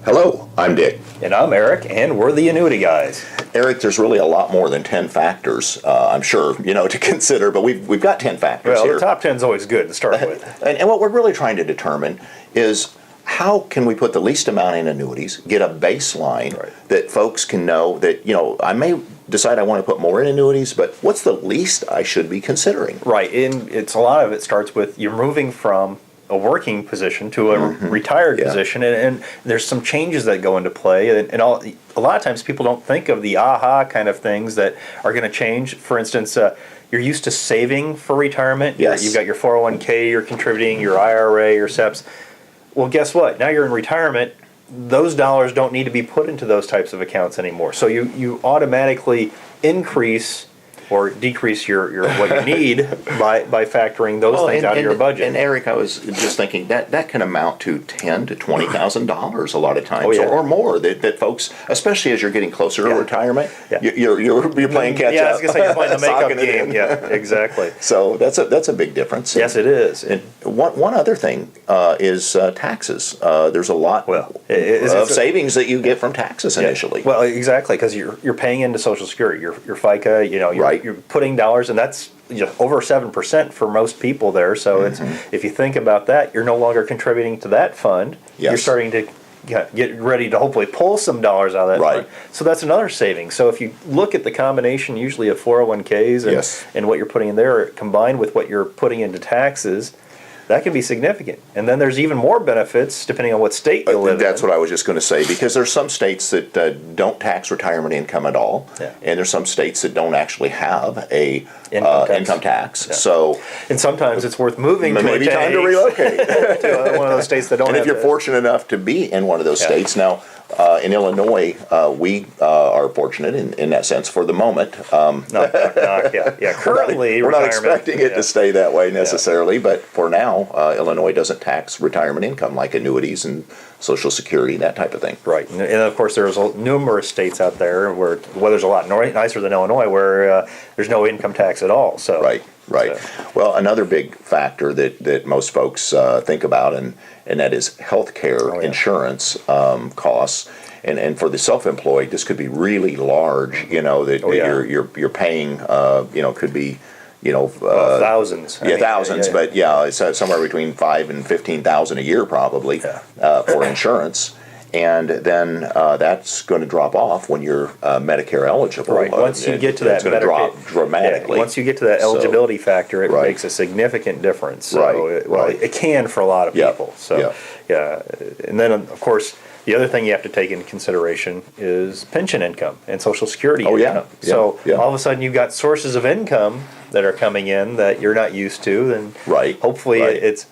Hello, I'm Dick. And I'm Eric, and we're the Annuity guys. Eric, there's really a lot more than 10 factors, I'm sure, to consider, but we've got 10 factors Well, here. the top 10 is always good to start with. And what we're really trying to determine is how can we put the least amount in annuities, get a baseline that folks can know that, I may decide I want to put more in annuities, but what's the least I should be considering? Right, and a lot of it starts with you're moving from a working position to a retired position, and there's some changes that go into play, and a lot of times people don't think of the aha kind of things that are going to change. For instance, you're used to saving for retirement. Yes. You've got your 401k, you're contributing, your IRA, your SEPs. Well, guess what? Now you're in retirement. Those dollars don't need to be put into those types of accounts anymore. So you automatically increase or decrease your what you need by factoring those things out of your budget. And Eric, I was just thinking that can amount to $10,000 to $20,000 a lot of times, or more. That folks, especially as you're getting closer to retirement, you're playing catch up. Yeah, I was gonna say you're playing the makeup game. Yeah, exactly. So that's a big difference. Yes, it is. And one other thing is taxes. There's a lot of savings that you get from taxes initially. Well, exactly, because you're paying into Social Security, your FICA, you're putting dollars, and that's over 7% for most people there. So it's, if you think about that, you're no longer contributing to that fund. Yes. You're starting to get ready to hopefully pull some dollars out of that fund. So that's another saving. So if you look at the combination usually of 401ks and what you're putting in there combined with what you're putting into taxes, that can be significant. And then there's even more benefits depending on what state you live in. That's what I was just going to say, because there's some states that don't tax retirement income at all, and there's some states that don't actually have a income tax. So, and sometimes it's worth moving maybe time to relocate to one of those states that don't. And if you're fortunate enough to be in one of those states now. In Illinois, we are fortunate in that sense for the moment. Currently, we're not expecting it to stay that way necessarily, but for now, Illinois doesn't tax retirement income like annuities and Social Security, that type of thing. Right, and of course, there's numerous states out there where the weather's a lot nicer than Illinois, where there's no income tax at all. So Right. Well, another big factor that most folks think about, and that is healthcare insurance costs. And for the self-employed, this could be really large. You're paying. Could be. Thousands. Thousands, but it's somewhere between $5,000 and $15,000 a year probably for insurance. And then that's going to drop off when you're Medicare eligible. Right. Once you get to that, it's going to drop dramatically. Once you get to that eligibility factor, it makes a significant difference. So it can for a lot of people. So and then of course the other thing you have to take into consideration is pension income and Social Security income. So all of a sudden you've got sources of income that are coming in that you're not used to, and hopefully it's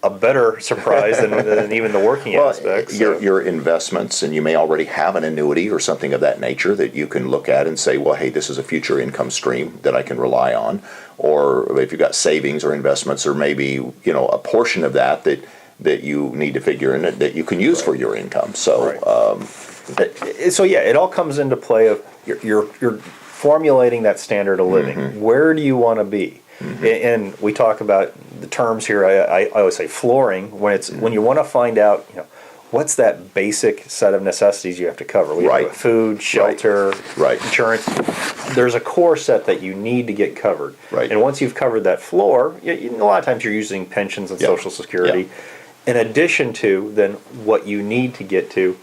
a better surprise than even the working aspects. Your investments, and you may already have an annuity or something of that nature that you can look at and say, well, hey, this is a future income stream that I can rely on. Or if you've got savings or investments, or maybe a portion of that you need to figure in that you can use for your income. So it all comes into play of you're formulating that standard of living. Where do you want to be? And we talk about the terms here. I always say flooring when you want to find out what's that basic set of necessities you have to cover. We have food, shelter, insurance. There's a core set that you need to get covered. And once you've covered that floor, a lot of times you're using pensions and Social Security. In addition to then what you need to get to,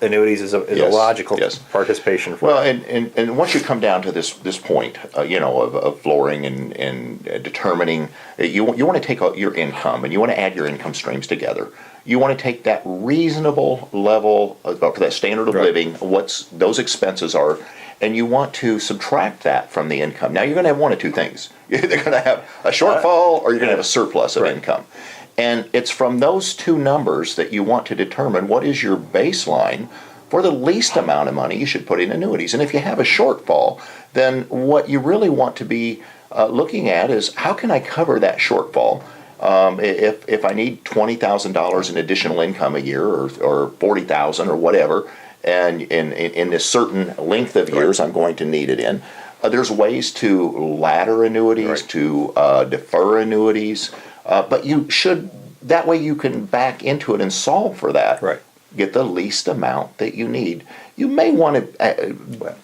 annuities is a logical participation for. Well, and once you come down to this point, of flooring and determining, you want to take your income and you want to add your income streams together. You want to take that reasonable level, that standard of living, what those expenses are, and you want to subtract that from the income. Now you're going to have one of two things. You're either going to have a shortfall or you're going to have a surplus of income. And it's from those two numbers that you want to determine what is your baseline for the least amount of money you should put in annuities. And if you have a shortfall, then what you really want to be looking at is how can I cover that shortfall? If I need $20,000 in additional income a year or $40,000 or whatever, and in this certain length of years I'm going to need it in. There's ways to ladder annuities, to defer annuities. But you should, that way you can back into it and solve for that. get the least amount that you need. You may want to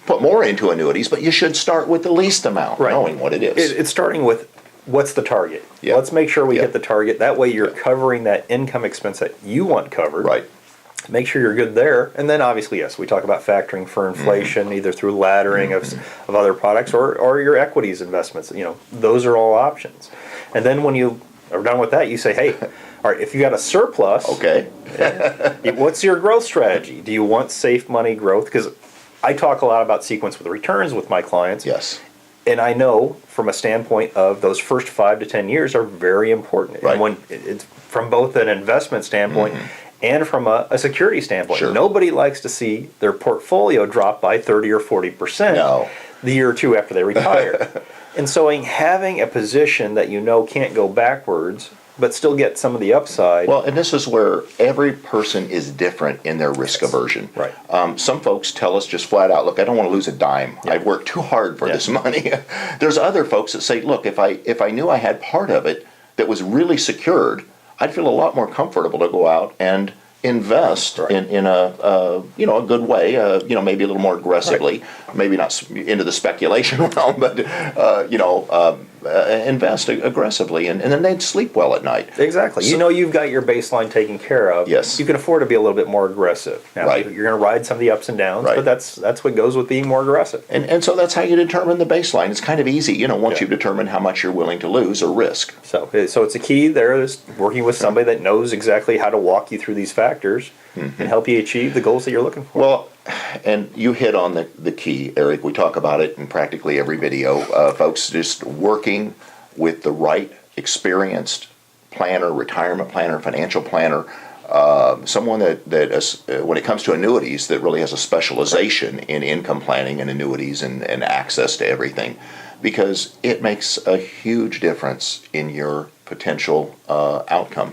put more into annuities, but you should start with the least amount, Right. knowing what it is. It's starting with what's the target. Yeah. Let's make sure we Yeah. hit the target. That way you're covering that income expense that you want covered. Right. Make sure you're good there. And then obviously, yes, we talk about factoring for inflation, either through laddering of other products or your equities investments. Those are all options. And then when you are done with that, you say, hey, all right, if you got a surplus, Okay. what's your growth strategy? Do you want safe money growth? Because I talk a lot about sequence with returns with my clients. Yes. And I know from a standpoint of those first 5 to 10 years are very important. Right. And when it's from both an investment standpoint and from a security standpoint. Sure. Nobody likes to see their portfolio drop by 30 or 40% No. the year or two after they retire. And so having a position that you know can't go backwards but still get some of the upside. Well, and this is where every person is different in their risk aversion. Right. Some folks tell us just flat out, look, I don't want to lose a dime. I've worked too hard for this money. There's other folks that say, look, if I knew I had part of it that was really secured, I'd feel a lot more comfortable to go out and invest in a good way, maybe a little more aggressively, maybe not into the speculation realm, but invest aggressively, and then they'd sleep well at night. Exactly. So, You've got your baseline taken care of. Yes. You can afford to be a little bit more aggressive. Now, Right. You're going to ride some of the ups and downs, Right. but that's what goes with being more aggressive. and so that's how you determine the baseline. It's kind of easy, once Yeah. you've determined how much you're willing to lose or risk. So it's a key there is working with somebody that knows exactly how to walk you through these factors and help you achieve the goals that you're looking for. Well, and you hit on the key, Eric. We talk about it in practically every video. Folks just working with the right experienced planner, retirement planner, financial planner, someone that is, when it comes to annuities, that really has a specialization in income planning and annuities and access to everything, because it makes a huge difference in your potential outcome.